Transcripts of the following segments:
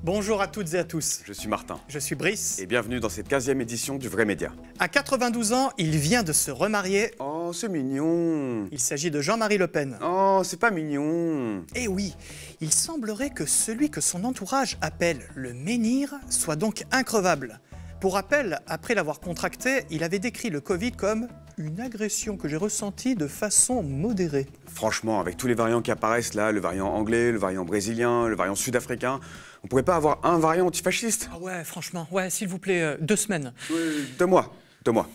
Bonjour à toutes et à tous. Je suis Martin. Je suis Brice. Et bienvenue dans cette 15e édition du Vrai Média. À 92 ans, il vient de se remarier. Oh, c'est mignon. Il s'agit de Jean-Marie Le Pen. Oh, c'est pas mignon. Eh oui, il semblerait que celui que son entourage appelle le menhir soit donc increvable. Pour rappel, après l'avoir contracté, il avait décrit le Covid comme une agression que j'ai ressentie de façon modérée. Franchement, avec tous les variants qui apparaissent là, le variant anglais, le variant brésilien, le variant sud-africain, on pourrait pas avoir un variant antifasciste? Ah ouais, franchement, ouais, s'il vous plaît, 2 semaines. 2 mois. 2 mois.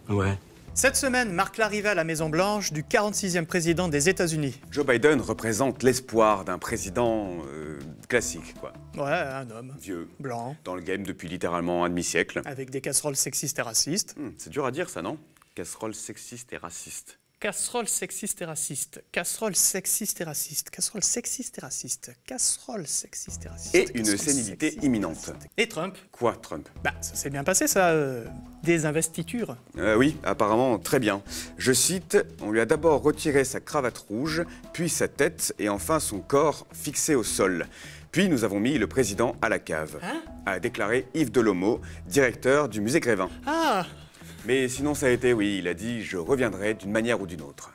Ouais. Cette semaine marque l'arrivée à la Maison-Blanche du 46e président des États-Unis. Joe Biden représente l'espoir d'un président classique, quoi. Ouais, un homme. Vieux. Blanc. Dans le game depuis littéralement un demi-siècle. Avec des casseroles sexistes et racistes. C'est dur à dire ça, non? Casserole sexiste et raciste. Casserole sexiste et raciste. Casserole sexiste et raciste. Casserole sexiste et raciste. Casserole sexiste et raciste. Et une sénilité imminente. Et Trump? Quoi, Trump? Bah, ça s'est bien passé, ça. Des investitures. Oui, apparemment très bien. Je cite, on lui a d'abord retiré sa cravate rouge, puis sa tête et enfin son corps fixé au sol. Puis nous avons mis le président à la cave, a déclaré Yves Delomo, directeur du musée Grévin. Ah! Mais sinon ça a été, oui, il a dit « je reviendrai d'une manière ou d'une autre ».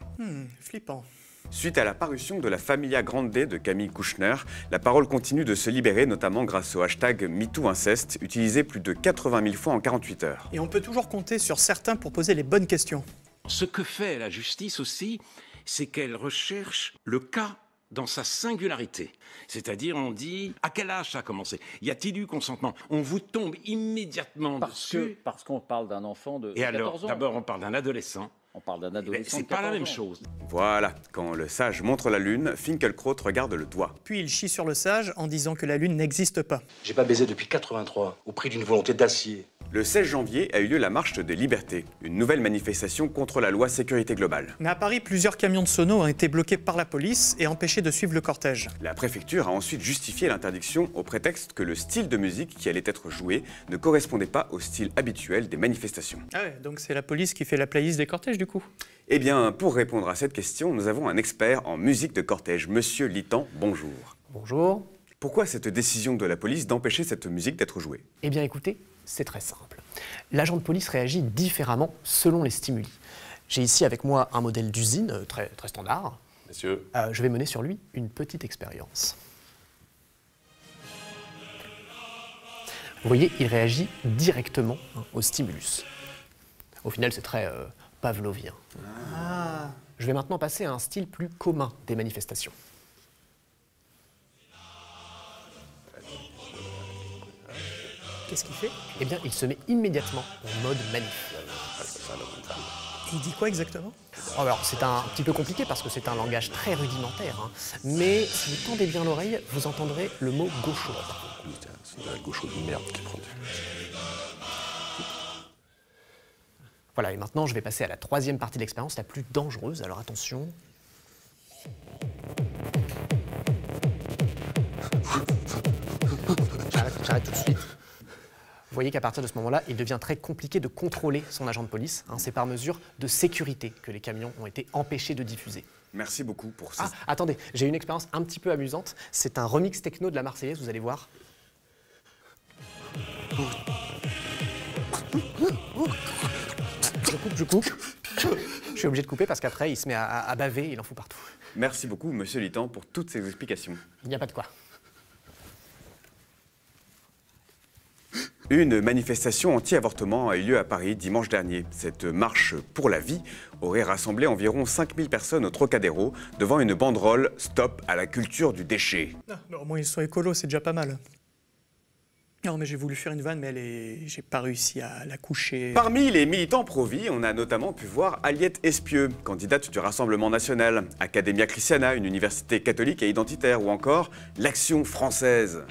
Flippant. Suite à la parution de la Familia Grande de Camille Kouchner, la parole continue de se libérer, notamment grâce au hashtag MeTooInceste, utilisé plus de 80 000 fois en 48 heures. Et on peut toujours compter sur certains pour poser les bonnes questions. Ce que fait la justice aussi, c'est qu'elle recherche le cas dans sa singularité. C'est-à-dire, on dit, à quel âge ça a commencé? Y a-t-il eu consentement? On vous tombe immédiatement dessus. Parce qu'on parle d'un enfant de 14 ans. Et alors, d'abord, on parle d'un adolescent. On parle d'un adolescent. C'est pas la même chose. Voilà, quand le sage montre la lune, Finkielkraut regarde le doigt. Puis il chie sur le sage en disant que la Lune n'existe pas. J'ai pas baisé depuis 83, au prix d'une volonté d'acier. Le 16 janvier a eu lieu la marche des libertés, une nouvelle manifestation contre la loi sécurité globale. Mais à Paris, plusieurs camions de sono ont été bloqués par la police et empêchés de suivre le cortège. La préfecture a ensuite justifié l'interdiction au prétexte que le style de musique qui allait être joué ne correspondait pas au style habituel des manifestations. Ah ouais, donc c'est la police qui fait la playlist des cortèges du coup? Eh bien, pour répondre à cette question, nous avons un expert en musique de cortège, Monsieur Litan, bonjour. Bonjour. Pourquoi cette décision de la police d'empêcher cette musique d'être jouée? Eh bien écoutez, c'est très simple. L'agent de police réagit différemment selon les stimuli. J'ai ici avec moi un modèle d'usine très standard. Messieurs. Je vais mener sur lui une petite expérience. Vous voyez, il réagit directement au stimulus. Au final, c'est très pavlovien. Je vais maintenant passer à un style plus commun des manifestations. Qu'est-ce qu'il fait? Eh bien, il se met immédiatement en mode manif. Et il dit quoi exactement? Oh, alors, c'est un petit peu compliqué parce que c'est un langage très rudimentaire, hein. Mais si vous tendez bien l'oreille, vous entendrez le mot gaucho. C'est de la gaucho de merde qui prend du... Voilà, et maintenant je vais passer à la troisième partie de l'expérience, la plus dangereuse, alors attention. J'arrête tout de suite. Vous voyez qu'à partir de ce moment-là, il devient très compliqué de contrôler son agent de police. C'est par mesure de sécurité que les camions ont été empêchés de diffuser. Merci beaucoup pour ça. Ah, attendez, j'ai une expérience un petit peu amusante. C'est un remix techno de la Marseillaise, vous allez voir. Je coupe. Je suis obligé de couper parce qu'après, il se met à baver, il en fout partout. Merci beaucoup, Monsieur Litan, pour toutes ces explications. Il n'y a pas de quoi. Une manifestation anti-avortement a eu lieu à Paris dimanche dernier. Cette marche pour la vie aurait rassemblé environ 5000 personnes au Trocadéro devant une banderole « Stop à la culture du déchet ». Au moins ils sont écolos, c'est déjà pas mal. Non mais j'ai voulu faire une vanne, mais j'ai pas réussi à la coucher. Parmi les militants pro-vie, on a notamment pu voir Aliette Espieux, candidate du Rassemblement National, Academia Christiana, une université catholique et identitaire, ou encore l'Action française.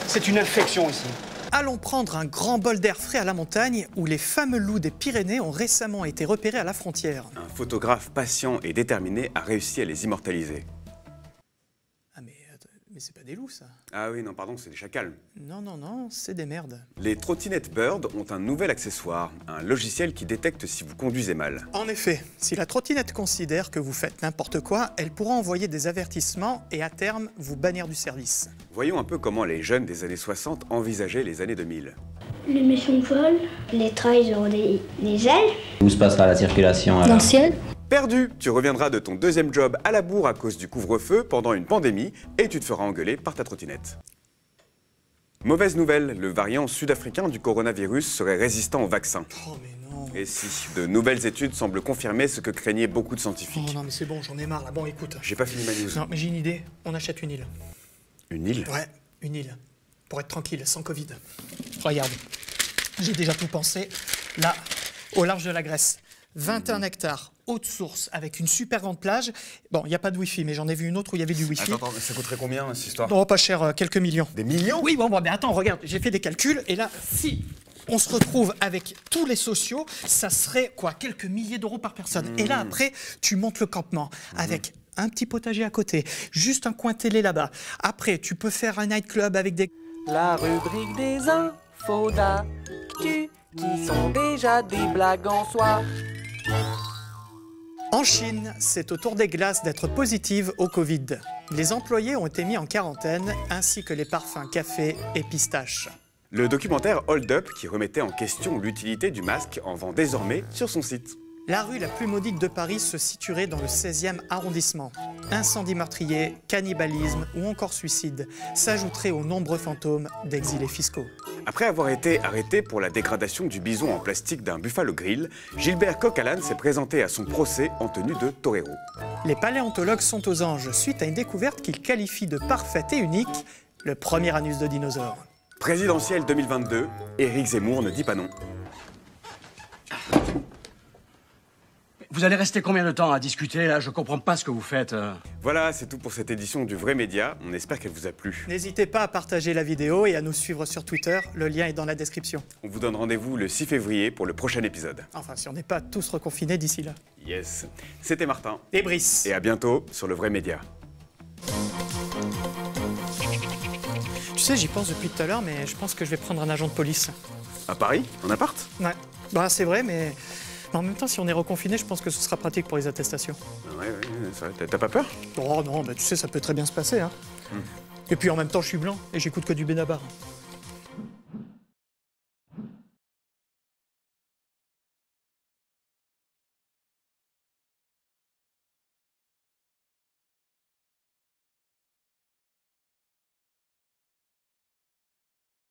C'est une infection ici. Allons prendre un grand bol d'air frais à la montagne où les fameux loups des Pyrénées ont récemment été repérés à la frontière. Un photographe patient et déterminé a réussi à les immortaliser. Ah mais c'est pas des loups, ça. Ah oui, non, pardon, c'est des chacals. Non, non, non, c'est des merdes. Les trottinettes Bird ont un nouvel accessoire, un logiciel qui détecte si vous conduisez mal. En effet, si la trottinette considère que vous faites n'importe quoi, elle pourra envoyer des avertissements et à terme vous bannir du service. Voyons un peu comment les jeunes des années 60 envisageaient les années 2000. Les missions volent. Les trains, ils auront des ailes. Où se passera la circulation alors? Dans le ciel. Perdu! Tu reviendras de ton deuxième job à la bourre à cause du couvre-feu pendant une pandémie et tu te feras engueuler par ta trottinette. Mauvaise nouvelle, le variant sud-africain du coronavirus serait résistant au vaccin. Oh mais non. Et si, de nouvelles études semblent confirmer ce que craignaient beaucoup de Oh scientifiques. non mais c'est bon, j'en ai marre là. Bon écoute. J'ai pas fini ma news. Non mais j'ai une idée, on achète une île. Une île? Ouais, une île. Pour être tranquille, sans Covid. Regarde, j'ai déjà tout pensé. Là, au large de la Grèce. 21 hectares, haute source, avec une super grande plage. Bon, il n'y a pas de wifi, mais j'en ai vu une autre où il y avait du wifi. Attends, mais ça coûterait combien cette histoire? Non, pas cher, quelques millions. Des millions? Oui, bon, mais attends, regarde, j'ai fait des calculs, et là, si on se retrouve avec tous les sociaux, ça serait, quoi, quelques milliers d'euros par personne. Et là, après, tu montes le campement, avec un petit potager à côté, juste un coin télé là-bas. Après, tu peux faire un nightclub avec des... La rubrique des infos d'actu qui sont déjà des blagues en soi. En Chine, c'est au tour des glaces d'être positive au Covid. Les employés ont été mis en quarantaine, ainsi que les parfums café et pistache. Le documentaire Hold Up, qui remettait en question l'utilité du masque, en vend désormais sur son site. La rue la plus maudite de Paris se situerait dans le 16e arrondissement. Incendie meurtrier, cannibalisme ou encore suicide s'ajouteraient aux nombreux fantômes d'exilés fiscaux. Après avoir été arrêté pour la dégradation du bison en plastique d'un Buffalo Grill, Gilbert Coq-Allan s'est présenté à son procès en tenue de torero. Les paléontologues sont aux anges suite à une découverte qu'ils qualifient de parfaite et unique, le premier anus de dinosaure. Présidentielle 2022, Éric Zemmour ne dit pas non. Vous allez rester combien de temps à discuter, là? Je comprends pas ce que vous faites. Voilà, c'est tout pour cette édition du Vrai Média. On espère qu'elle vous a plu. N'hésitez pas à partager la vidéo et à nous suivre sur Twitter, le lien est dans la description. On vous donne rendez-vous le 6 février pour le prochain épisode. Enfin, si on n'est pas tous reconfinés d'ici là. Yes. C'était Martin. Et Brice. Et à bientôt sur le Vrai Média. Tu sais, j'y pense depuis tout à l'heure, mais je pense que je vais prendre un agent de police. À Paris? En appart? Ouais. Bah, c'est vrai, mais en même temps, si on est reconfiné, je pense que ce sera pratique pour les attestations. Ouais, c'est vrai. T'as pas peur? Oh non, bah, tu sais, ça peut très bien se passer. Hein. Et puis en même temps, je suis blanc et j'écoute que du Benabar.